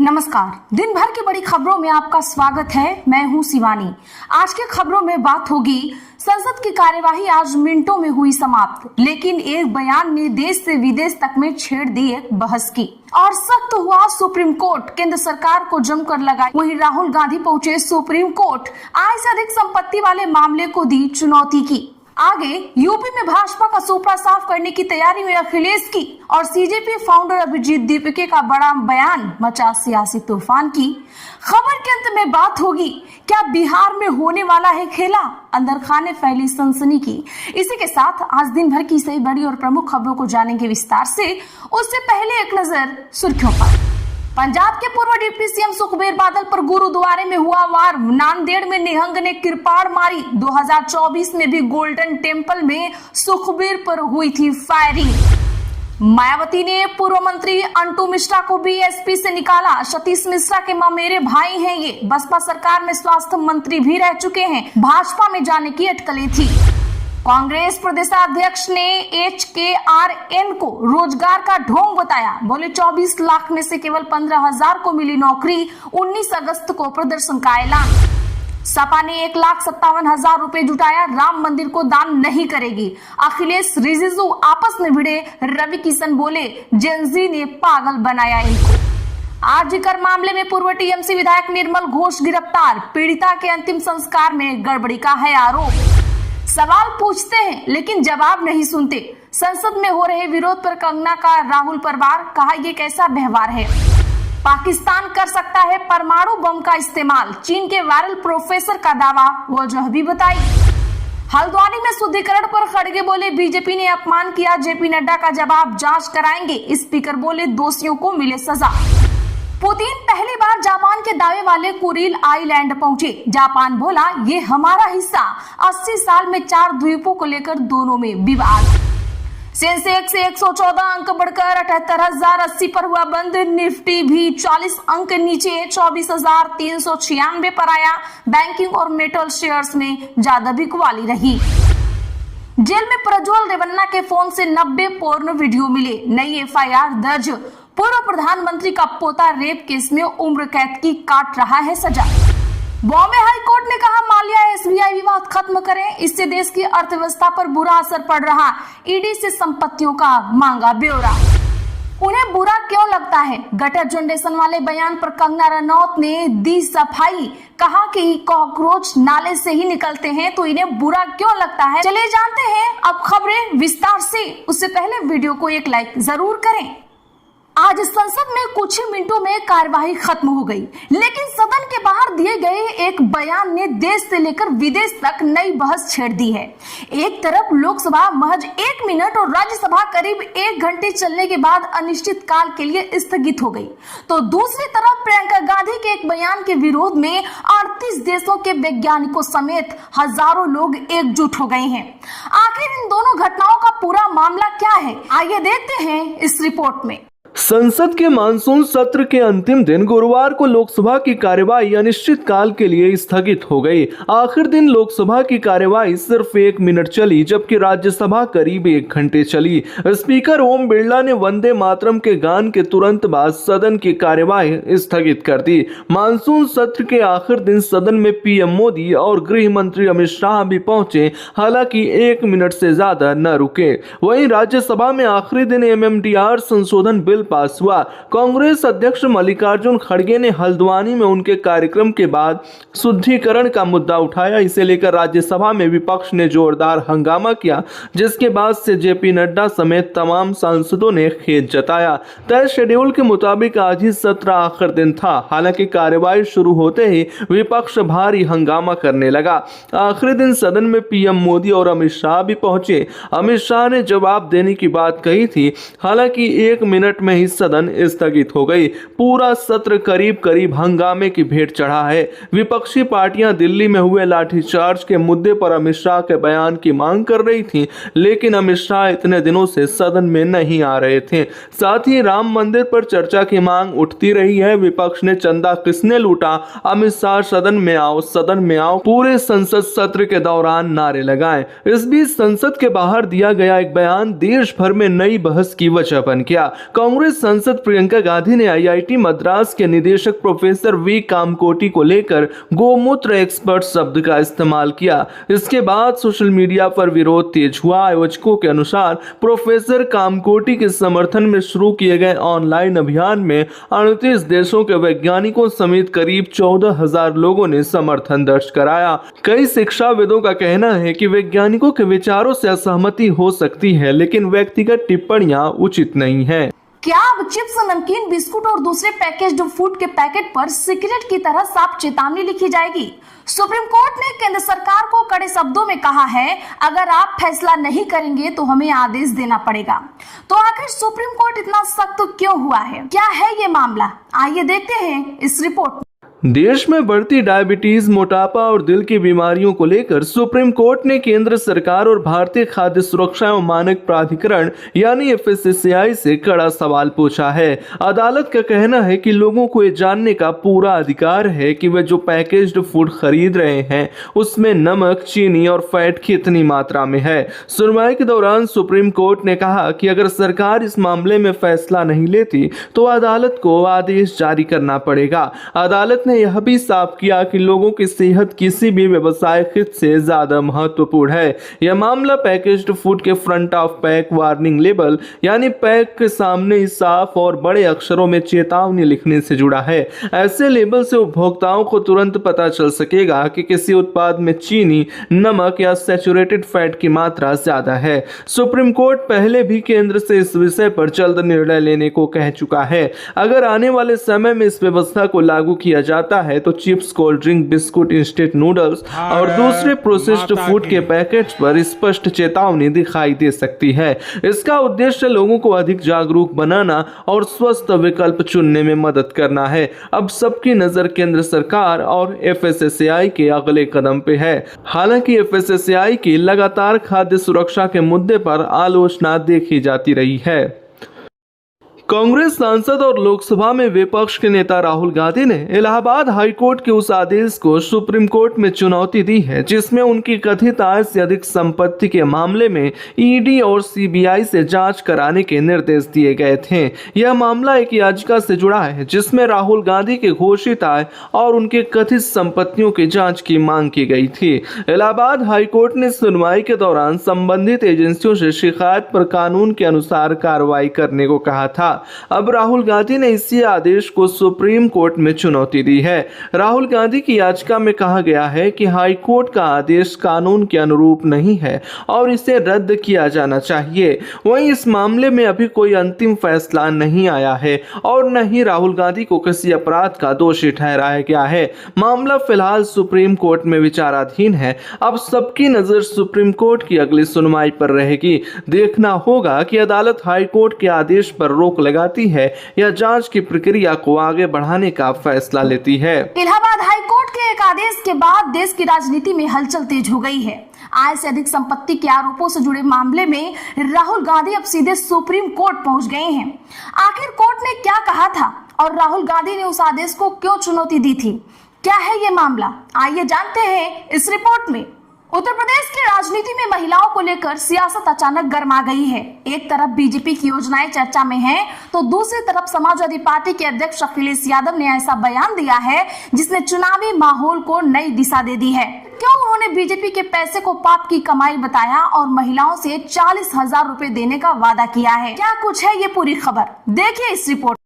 नमस्कार। दिन भर की बड़ी खबरों में आपका स्वागत है। मैं हूं शिवानी। आज के खबरों में बात होगी, संसद की कार्यवाही आज मिनटों में हुई समाप्त, लेकिन एक बयान ने देश से विदेश तक में छेड़ दी एक बहस की और सख्त हुआ सुप्रीम कोर्ट। केंद्र सरकार को जमकर लगाई। वहीं राहुल गांधी पहुंचे सुप्रीम कोर्ट, आय से अधिक संपत्ति वाले मामले को दी चुनौती की। आगे यूपी में भाजपा का सुपड़ा साफ करने की तैयारी में अखिलेश की और सीजेपी फाउंडर अभिजीत दीपके का बड़ा बयान मचा सियासी तूफान की। खबर के अंत में बात होगी, क्या बिहार में होने वाला है खेला? अंदर खाने फैली सनसनी की। इसी के साथ आज दिन भर की सही बड़ी और प्रमुख खबरों को जानेंगे विस्तार से। उससे पहले एक नजर सुर्खियों पर। पंजाब के पूर्व डिप्टी सीएम सुखबीर बादल पर गुरुद्वारे में हुआ वार। नांदेड़ में निहंग ने किरपाड़ मारी। 2024 में भी गोल्डन टेम्पल में सुखबीर पर हुई थी फायरिंग। मायावती ने पूर्व मंत्री अंटू मिश्रा को बीएसपी से निकाला। सतीश मिश्रा के ममेरे भाई हैं ये। बसपा सरकार में स्वास्थ्य मंत्री भी रह चुके हैं। भाजपा में जाने की अटकलें थी। कांग्रेस प्रदेशाध्यक्ष ने HKRN को रोजगार का ढोंग बताया। बोले 24 लाख में से केवल 15,000 को मिली नौकरी। 19 अगस्त को प्रदर्शन का ऐलान। सपा ने 1,57,000 रुपए जुटाया। राम मंदिर को दान नहीं करेगी। अखिलेश रिजिजू आपस में भिड़े। रवि किशन बोले जेनजी ने पागल बनाया इनको। आरजीकर मामले में पूर्व टीएमसी विधायक निर्मल घोष गिरफ्तार। पीड़िता के अंतिम संस्कार में गड़बड़ी का है आरोप। सवाल पूछते हैं लेकिन जवाब नहीं सुनते। संसद में हो रहे विरोध पर कंगना का राहुल पर वार। कहा यह कैसा व्यवहार है? पाकिस्तान कर सकता है परमाणु बम का इस्तेमाल। चीन के वायरल प्रोफेसर का दावा, वजह भी बताई। हल्द्वानी में शुद्धिकरण पर खड़गे बोले बीजेपी ने अपमान किया। जेपी नड्डा का जवाब, जांच कराएंगे। स्पीकर बोले दोषियों को मिले सजा। पुतिन पहली बार जापान के दावे वाले कुरिल आइलैंड पहुंचे। जापान बोला ये हमारा हिस्सा। 80 साल में 4 द्वीपों को लेकर दोनों में विवाद। सेंसेक्स 114 अंक बढ़कर 78,080 पर हुआ बंद। निफ्टी भी 40 अंक नीचे 24,396 पर आया। बैंकिंग और मेटल शेयर्स में ज्यादा बिकवाली रही। जेल में प्रज्वल रेवन्ना के फोन से 90 पोर्न वीडियो मिले। नई FIR दर्ज। पूर्व प्रधानमंत्री का पोता रेप केस में उम्र कैद की काट रहा है सजा। बॉम्बे हाई कोर्ट ने कहा माल्या SBI विवाद खत्म करें, इससे देश की अर्थव्यवस्था पर बुरा असर पड़ रहा। ईडी से संपत्तियों का मांगा ब्यौरा। उन्हें बुरा क्यों लगता है? गटर जनरेशन वाले बयान पर कंगना रनौत ने दी सफाई। कहा कि कॉकरोच नाले से ही निकलते हैं तो इन्हें बुरा क्यों लगता है? चलिए जानते हैं अब खबरें विस्तार से। उससे पहले वीडियो को एक लाइक जरूर करें। आज संसद में कुछ ही मिनटों में कार्यवाही खत्म हो गई, लेकिन सदन के बाहर दिए गए एक बयान ने देश से लेकर विदेश तक नई बहस छेड़ दी है। एक तरफ लोकसभा महज 1 मिनट और राज्यसभा करीब 1 घंटे चलने के बाद अनिश्चित काल के लिए स्थगित हो गई, तो दूसरी तरफ प्रियंका गांधी के एक बयान के विरोध में 38 देशों के वैज्ञानिकों समेत हजारों लोग एकजुट हो गए हैं। आखिर इन दोनों घटनाओं का पूरा मामला क्या है, आइए देखते हैं इस रिपोर्ट में। संसद के मानसून सत्र के अंतिम दिन गुरुवार को लोकसभा की कार्यवाही अनिश्चित काल के लिए स्थगित हो गई। आखिर दिन लोकसभा की कार्यवाही सिर्फ 1 मिनट चली, जबकि राज्यसभा करीब 1 घंटे चली। स्पीकर ओम बिरला ने वंदे मातरम के गान के तुरंत बाद सदन की कार्यवाही स्थगित कर दी। मानसून सत्र के आखिर दिन सदन में पीएम मोदी और गृह मंत्री अमित शाह भी पहुंचे, हालांकि 1 मिनट से ज्यादा न रुके। वहीं राज्यसभा में आखिरी दिन MMDR संशोधन बिल पास हुआ। कांग्रेस अध्यक्ष मल्लिकार्जुन खड़गे ने हल्द्वानी में उनके कार्यक्रम के बाद शुद्धिकरण का मुद्दा उठाया। इसे लेकर राज्यसभा में विपक्ष ने जोरदार हंगामा किया, जिसके बाद से जेपी नड्डा समेत तमाम सांसदों ने खेद जताया। तय शेड्यूल के मुताबिक आज ही सत्र आखिर दिन था। हालांकि कार्यवाही शुरू होते ही विपक्ष भारी हंगामा करने लगा। आखिरी दिन सदन में पीएम मोदी और अमित शाह भी पहुंचे। अमित शाह ने जवाब देने की बात कही थी, हालांकि 1 मिनट में ही सदन स्थगित हो गई। पूरा सत्र करीब हंगामे की भेंट चढ़ा है। विपक्षी पार्टियां दिल्ली में हुए लाठीचार्ज के मुद्दे पर अमित शाह के बयान की मांग कर रही थीं, लेकिन अमित शाह इतने दिनों से सदन में नहीं आ रहे थे। साथ ही राम मंदिर पर चर्चा की मांग उठती रही है। विपक्ष ने चंदा किसने लूटा, अमित शाह सदन में आओ पूरे संसद सत्र के दौरान नारे लगाए। इस बीच संसद के बाहर दिया गया एक बयान देश भर में नई बहस की वजह बन गया। कांग्रेस कांग्रेस सांसद प्रियंका गांधी ने आईआईटी मद्रास के निदेशक प्रोफेसर वी कामकोटी को लेकर गोमूत्र एक्सपर्ट शब्द का इस्तेमाल किया। इसके बाद सोशल मीडिया पर विरोध तेज हुआ। आयोजकों के अनुसार प्रोफेसर कामकोटी के समर्थन में शुरू किए गए ऑनलाइन अभियान में 38 देशों के वैज्ञानिकों समेत करीब 14,000 लोगों ने समर्थन दर्ज कराया। कई शिक्षाविदों का कहना है कि वैज्ञानिकों के विचारों से असहमति हो सकती है, लेकिन व्यक्तिगत टिप्पणियां उचित नहीं है। क्या अब चिप्स, नमकीन, बिस्कुट और दूसरे पैकेज्ड फूड के पैकेट पर सिगरेट की तरह साफ चेतावनी लिखी जाएगी? सुप्रीम कोर्ट ने केंद्र सरकार को कड़े शब्दों में कहा है, अगर आप फैसला नहीं करेंगे तो हमें आदेश देना पड़ेगा। तो आखिर सुप्रीम कोर्ट इतना सख्त क्यों हुआ है? क्या है ये मामला? आइए देखते हैं इस रिपोर्ट में। देश में बढ़ती डायबिटीज, मोटापा और दिल की बीमारियों को लेकर सुप्रीम कोर्ट ने केंद्र सरकार और भारतीय खाद्य सुरक्षा एवं मानक प्राधिकरण यानी FSSAI से कड़ा सवाल पूछा है। अदालत का कहना है कि लोगों को ये जानने का पूरा अधिकार है कि वे जो पैकेज्ड फूड खरीद रहे हैं उसमें नमक, चीनी और फैट कितनी मात्रा में है। सुनवाई के दौरान सुप्रीम कोर्ट ने कहा कि अगर सरकार इस मामले में फैसला नहीं लेती तो अदालत को आदेश जारी करना पड़ेगा। अदालत ने यह भी साफ किया कि लोगों की सेहत किसी भी व्यवसायिक हित से ज्यादा महत्वपूर्ण है। यह मामला पैकेज्ड फूड के front of pack warning label यानी पैक के सामने साफ और बड़े अक्षरों में चेतावनी लिखने से जुड़ा है। ऐसे लेबल से उपभोक्ताओं को तुरंत पता चल सकेगा कि किसी उत्पाद में चीनी, नमक या सैचुरेटेड फैट की मात्रा ज्यादा है। सुप्रीम कोर्ट पहले भी केंद्र से इस विषय पर जल्द निर्णय लेने को कह चुका है। अगर आने वाले समय में इस व्यवस्था को लागू किया जाता है तो chips, cold drink, biscuit, instant noodles और दूसरे प्रोसेस्ड फूड के पैकेट्स पर स्पष्ट चेतावनी दिखाई दे सकती है। इसका उद्देश्य लोगों को अधिक जागरूक बनाना और स्वस्थ विकल्प चुनने में मदद करना है। अब सबकी नजर केंद्र सरकार और FSSAI के अगले कदम पे है। हालांकि FSSAI की लगातार खाद्य सुरक्षा के मुद्दे पर आलोचना देखी जाती रही है। कांग्रेस सांसद और लोकसभा में विपक्ष के नेता राहुल गांधी ने इलाहाबाद हाईकोर्ट के उस आदेश को सुप्रीम कोर्ट में चुनौती दी है जिसमें उनकी कथित आय से अधिक संपत्ति के मामले में ED और CBI से जांच कराने के निर्देश दिए गए थे। यह मामला एक याचिका से जुड़ा है जिसमें राहुल गांधी के घोषित आय और उनके कथित संपत्तियों की जांच की मांग की गई थी। इलाहाबाद हाईकोर्ट ने सुनवाई के दौरान संबंधित एजेंसियों से शिकायत पर कानून के अनुसार कार्रवाई करने को कहा था। अब राहुल गांधी ने इसी आदेश को सुप्रीम कोर्ट में चुनौती दी है। राहुल गांधी की याचिका में कहा गया है कि हाई कोर्ट का आदेश कानून के अनुरूप नहीं है और इसे रद्द किया जाना चाहिए। वहीं इस मामले में अभी कोई अंतिम फैसला नहीं आया है और न ही राहुल गांधी को किसी अपराध का दोषी ठहराया गया है। मामला फिलहाल सुप्रीम कोर्ट में विचाराधीन है। अब सबकी नजर सुप्रीम कोर्ट की अगली सुनवाई पर रहेगी। देखना होगा कि अदालत हाई कोर्ट के आदेश पर रोक लगाती है या जांच की प्रक्रिया को आगे बढ़ाने का फैसला लेती है। इलाहाबाद हाई कोर्ट के एक आदेश के बाद देश की राजनीति में हलचल तेज हो गई है। आय से अधिक संपत्ति के आरोपों से जुड़े मामले में राहुल गांधी अब सीधे सुप्रीम कोर्ट पहुंच गए हैं। आखिर कोर्ट ने क्या कहा था और राहुल गांधी ने उस आदेश को क्यों चुनौती दी थी? क्या है ये मामला? आइए जानते हैं इस रिपोर्ट में। उत्तर प्रदेश की राजनीति में महिलाओं को लेकर सियासत अचानक गर्मा गई है। एक तरफ बीजेपी की योजनाएं चर्चा में हैं, तो दूसरी तरफ समाजवादी पार्टी के अध्यक्ष अखिलेश यादव ने ऐसा बयान दिया है जिसने चुनावी माहौल को नई दिशा दे दी है। क्यों उन्होंने बीजेपी के पैसे को पाप की कमाई बताया और महिलाओं से 40,000 रुपए देने का वादा किया है? क्या कुछ है ये पूरी खबर, देखिए इस रिपोर्ट।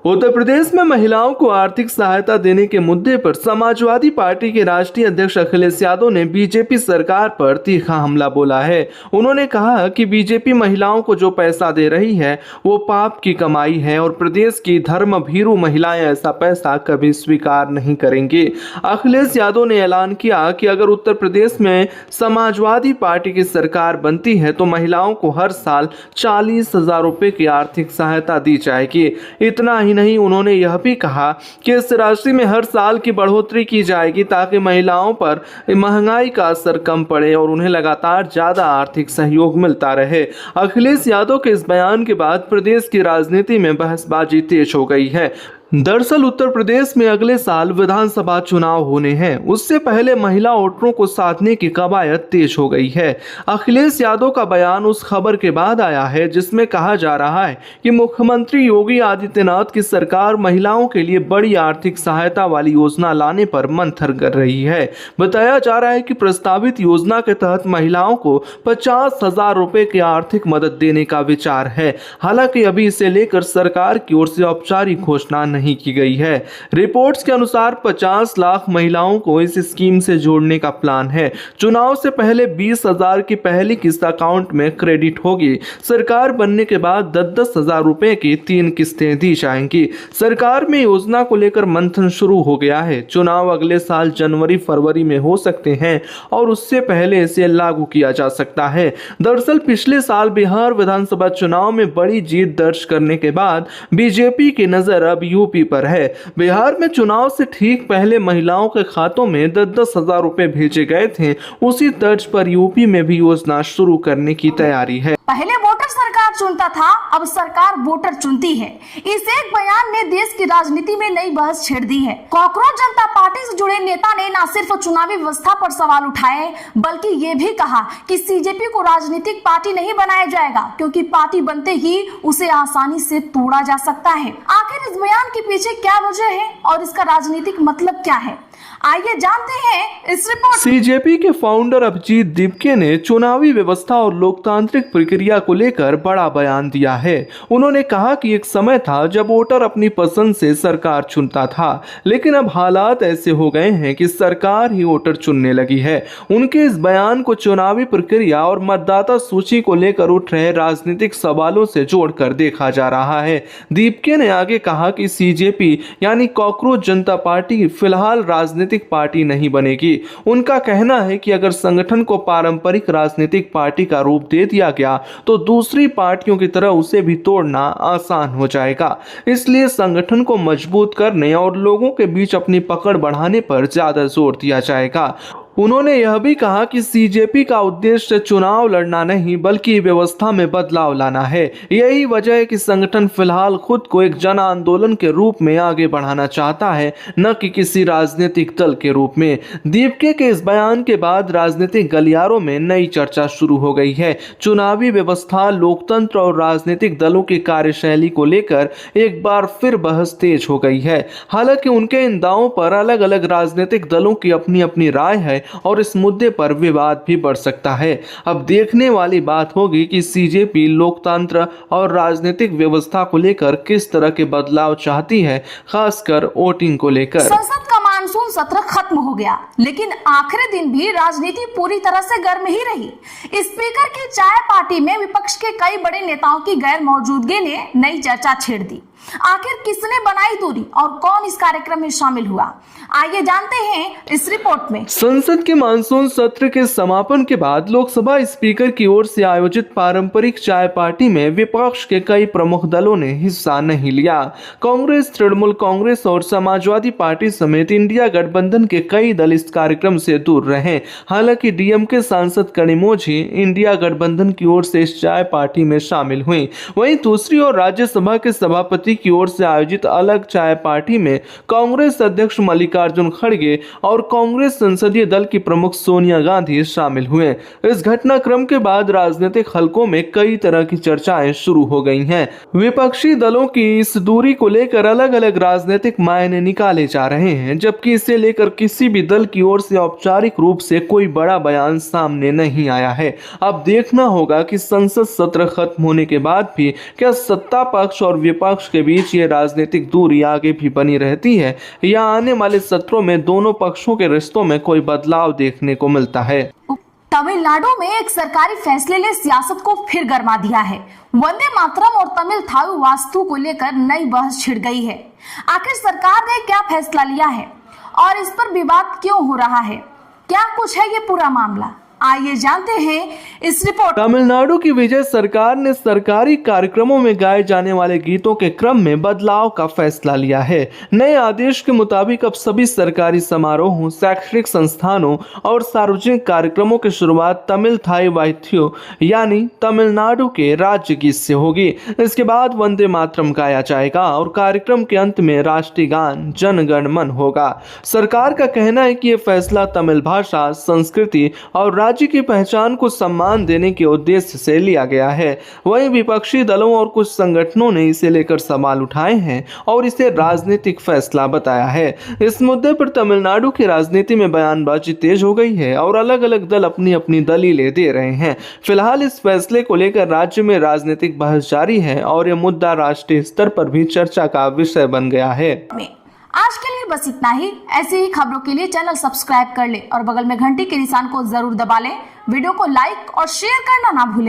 उत्तर प्रदेश में महिलाओं को आर्थिक सहायता देने के मुद्दे पर समाजवादी पार्टी के राष्ट्रीय अध्यक्ष अखिलेश यादव ने बीजेपी सरकार पर तीखा हमला बोला है। उन्होंने कहा कि बीजेपी महिलाओं को जो पैसा दे रही है वो पाप की कमाई है और प्रदेश की धर्म भीरू महिलाएं ऐसा पैसा कभी स्वीकार नहीं करेंगी। अखिलेश यादव ने ऐलान किया कि अगर उत्तर प्रदेश में समाजवादी पार्टी की सरकार बनती है तो महिलाओं को हर साल 40,000 रुपए की आर्थिक सहायता दी जाएगी। इतना ही नहीं, उन्होंने यह भी कहा कि इस राशि में हर साल की बढ़ोतरी की जाएगी ताकि महिलाओं पर महंगाई का असर कम पड़े और उन्हें लगातार ज्यादा आर्थिक सहयोग मिलता रहे। अखिलेश यादव के इस बयान के बाद प्रदेश की राजनीति में बहसबाजी तेज हो गई है। दरअसल उत्तर प्रदेश में अगले साल विधानसभा चुनाव होने हैं। उससे पहले महिला वोटरों को साधने की कवायद तेज हो गई है। अखिलेश यादव का बयान उस खबर के बाद आया है जिसमें कहा जा रहा है कि मुख्यमंत्री योगी आदित्यनाथ की सरकार महिलाओं के लिए बड़ी आर्थिक सहायता वाली योजना लाने पर मंथन कर रही है। बताया जा रहा है कि प्रस्तावित योजना के तहत महिलाओं को 50,000 रुपए की आर्थिक मदद देने का विचार है। हालांकि अभी इसे लेकर सरकार की ओर से औपचारिक घोषणा नहीं की गई है। रिपोर्ट्स के अनुसार 50 लाख महिलाओं को इस स्कीम से जोड़ने का प्लान है। चुनाव से पहले 20,000 की पहली किस्त अकाउंट में क्रेडिट होगी। सरकार बनने के बाद 10,000 रुपए की 3 किस्तें दी जाएंगी। सरकार में योजना को लेकर मंथन शुरू हो गया है। चुनाव अगले साल जनवरी फरवरी में हो सकते हैं और उससे पहले इसे लागू किया जा सकता है। दरअसल पिछले साल बिहार विधानसभा चुनाव में बड़ी जीत दर्ज करने के बाद बीजेपी की नजर अब यूपी पर है। बिहार में चुनाव से ठीक पहले महिलाओं के खातों में 10,000 रुपए भेजे गए थे। उसी तर्ज पर यूपी में भी योजना शुरू करने की तैयारी है। पहले वोटर सरकार चुनता था, अब सरकार वोटर चुनती है। इस एक बयान ने देश की राजनीति में नई बहस छेड़ दी है। कॉकरोच जनता पार्टी से जुड़े नेता ने न सिर्फ चुनावी व्यवस्था पर सवाल उठाए बल्कि ये भी कहा कि सीजेपी को राजनीतिक पार्टी नहीं बनाया जाएगा क्योंकि पार्टी बनते ही उसे आसानी से तोड़ा जा सकता है। आखिर इस बयान के पीछे क्या वजह है और इसका राजनीतिक मतलब क्या है, आइए जानते हैं इस रिपोर्ट। सीजेपी के फाउंडर अभिजीत दीपके ने चुनावी व्यवस्था और लोकतांत्रिक प्रक्रिया को लेकर बड़ा बयान दिया है। उन्होंने कहा कि एक समय था जब वोटर अपनी पसंद से सरकार चुनता था, लेकिन अब हालात ऐसे हो गए हैं कि सरकार ही वोटर चुनने लगी है। उनके इस बयान को चुनावी प्रक्रिया और मतदाता सूची को लेकर उठ रहे राजनीतिक सवालों से जोड़कर देखा जा रहा है। दीपके ने आगे कहा कि सीजेपी यानी कॉकरोच जनता पार्टी फिलहाल राजनीतिक पार्टी नहीं बनेगी। उनका कहना है कि अगर संगठन को पारंपरिक राजनीतिक पार्टी का रूप दे दिया गया तो दूसरी पार्टियों की तरह उसे भी तोड़ना आसान हो जाएगा। इसलिए संगठन को मजबूत करने और लोगों के बीच अपनी पकड़ बढ़ाने पर ज्यादा जोर दिया जाएगा। उन्होंने यह भी कहा कि सीजेपी का उद्देश्य चुनाव लड़ना नहीं बल्कि व्यवस्था में बदलाव लाना है। यही वजह है कि संगठन फिलहाल खुद को एक जन आंदोलन के रूप में आगे बढ़ाना चाहता है, न कि किसी राजनीतिक दल के रूप में। दीपके के इस बयान के बाद राजनीतिक गलियारों में नई चर्चा शुरू हो गई है। चुनावी व्यवस्था, लोकतंत्र और राजनीतिक दलों की कार्यशैली को लेकर एक बार फिर बहस तेज हो गई है। हालांकि उनके इन दावों पर अलग अलग राजनीतिक दलों की अपनी अपनी राय है और इस मुद्दे पर विवाद भी बढ़ सकता है। अब देखने वाली बात होगी कि सीजेपी लोकतंत्र और राजनीतिक व्यवस्था को लेकर किस तरह के बदलाव चाहती है, खासकर वोटिंग को लेकर। संसद का मानसून सत्र खत्म हो गया, लेकिन आखिरी दिन भी राजनीति पूरी तरह से गर्म ही रही। स्पीकर की चाय पार्टी में विपक्ष के कई बड़े नेताओं की गैर मौजूदगी ने नई चर्चा छेड़ दी। आखिर किसने बनाई दूरी और कौन इस कार्यक्रम में शामिल हुआ, आइए जानते हैं इस रिपोर्ट में। संसद के मानसून सत्र के समापन के बाद लोकसभा स्पीकर की ओर से आयोजित पारंपरिक चाय पार्टी में विपक्ष के कई प्रमुख दलों ने हिस्सा नहीं लिया। कांग्रेस, तृणमूल कांग्रेस और समाजवादी पार्टी समेत इंडिया गठबंधन के कई दल इस कार्यक्रम से दूर रहे। हालांकि डीएमके सांसद कनिमोझी इंडिया गठबंधन की ओर से इस चाय पार्टी में शामिल हुई। वहीं दूसरी ओर राज्यसभा के सभापति की ओर से आयोजित अलग चाय पार्टी में कांग्रेस अध्यक्ष मल्लिकार्जुन खड़गे और कांग्रेस संसदीय दल की प्रमुख सोनिया गांधी शामिल हुए। इस घटनाक्रम के बाद राजनीतिक हलकों में कई तरह की चर्चाएं शुरू हो गई हैं। विपक्षी दलों की इस दूरी को लेकर अलग अलग राजनीतिक मायने निकाले जा रहे हैं, जबकि इसे लेकर किसी भी दल की ओर से औपचारिक रूप से कोई बड़ा बयान सामने नहीं आया है। अब देखना होगा कि संसद सत्र खत्म होने के बाद भी क्या सत्ता पक्ष और विपक्ष के बीच ये राजनीतिक दूरी आगे भी बनी रहती है या आने वाले सत्रों में दोनों पक्षों के रिश्तों में कोई बदलाव देखने को मिलता है। तमिलनाडु में एक सरकारी फैसले ने सियासत को फिर गरमा दिया है। वंदे मातरम और तमिल थाई वास्तु को लेकर नई बहस छिड़ गई है। आखिर सरकार ने क्या फैसला लिया है और इस पर विवाद क्यों हो रहा है, क्या कुछ है ये पूरा मामला, आइए जानते हैं इस रिपोर्ट। तमिलनाडु की विजय सरकार ने सरकारी कार्यक्रमों में गाए जाने वाले गीतों के क्रम में बदलाव का फैसला लिया है। नए आदेश के मुताबिक अब सभी सरकारी समारोहों, शैक्षणिक संस्थानों और सार्वजनिक कार्यक्रमों की शुरुआत तमिल थाई वाद्यों यानी तमिलनाडु के राज्य गीत से होगी। इसके बाद वंदे मातरम गाया जाएगा और कार्यक्रम के अंत में राष्ट्रीय गान जन गण मन होगा। सरकार का कहना है कि यह फैसला तमिल भाषा, संस्कृति और राज्य की पहचान को सम्मान देने के उद्देश्य से लिया गया है। वहीं विपक्षी दलों और कुछ संगठनों ने इसे लेकर सवाल उठाए हैं और इसे राजनीतिक फैसला बताया है। इस मुद्दे पर तमिलनाडु की राजनीति में बयानबाजी तेज हो गई है और अलग अलग दल अपनी अपनी दलीलें दे रहे हैं। फिलहाल इस फैसले को लेकर राज्य में राजनीतिक बहस जारी है और यह मुद्दा राष्ट्रीय स्तर पर भी चर्चा का विषय बन गया है। आज के लिए बस इतना ही। ऐसी ही खबरों के लिए चैनल सब्सक्राइब कर ले और बगल में घंटी के निशान को जरूर दबा ले। वीडियो को लाइक और शेयर करना ना भूलें।